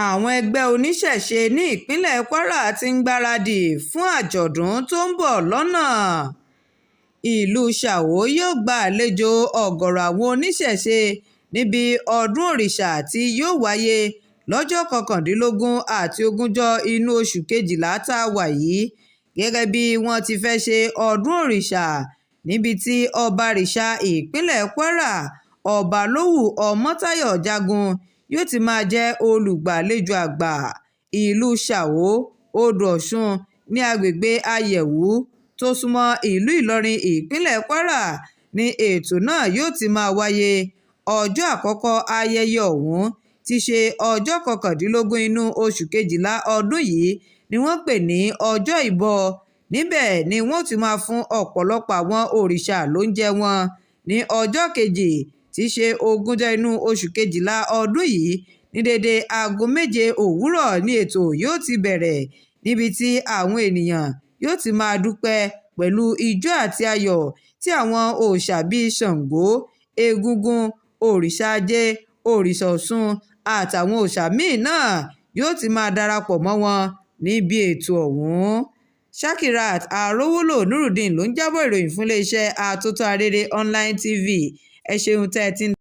Àwọn ẹgbẹ́ oníṣẹ̀ṣe ní ìpínlẹ̀ Kwara ti ń gbáradì fún àjọ̀dún tó ń bọ̀ lọ́nà. Ìlú Ṣàwó yóò gba àlejò ọ̀gọ̀rọ̀ àwọn oníṣẹ̀ṣe níbi ọdún òrìṣà tí yóò wáyé lọ́jọ́ 19 àti 20 inú oṣù Kejìlá tá a wà yìí, gẹ́gẹ́ bí wọ́n ti fẹ́ ṣe ọdún òrìṣà, níbi tí ọbarìṣà ìpínlẹ̀ Kwara Ọbalówù Ọmọ́táyọ̀ Jágún yóò ti máa jẹ́ olùgbàlejò àgbà. Ìlú Ṣàwó, Odò Ọ̀ṣun ní agbègbè Ayẹ̀wú tó súnmọ́ ìlú Ìlọrin ìpínlẹ̀ Kwara ni ètò náà yóò ti máa wáyé. Ọjọ́ àkọ́kọ́ ayẹyẹ ọ̀hún, tí ṣe ọjọ́ 19 inú oṣù Kejìlá ọdún yìí, ni wọ́n pè ní ọjọ́ ìbọ. Níbẹ̀ ni wọ́n ti máa fún ọ̀pọ̀lọpọ̀ àwọn òrìṣà lóúnjẹ wọn. Ní ọjọ́ kejì, tí ṣe 20 inú oṣù Kejìlá ọdún yìí, ní dédé aago 7 òwúrọ̀ ni ètò yóò ti bẹ̀rẹ̀, níbi tí àwọn ènìyàn yóò ti máa dúpẹ́ pẹ̀lú ijó àti ayọ̀, tí àwọn òòṣà bíi Ṣàngó, Egúngún, òrìṣà Ajé, òrìṣà Ọ̀ṣun àtàwọn òòṣà míì náà yóò ti máa darapọ̀ mọ́ wọn níbi ètò ọ̀hún. Shakirat Arówólò Nurudeen ló ń jábọ̀ ìròyìn fún iléeṣẹ́ Àtótó Arére Online TV. Ẹ ṣeun tẹ́ ẹ ti ń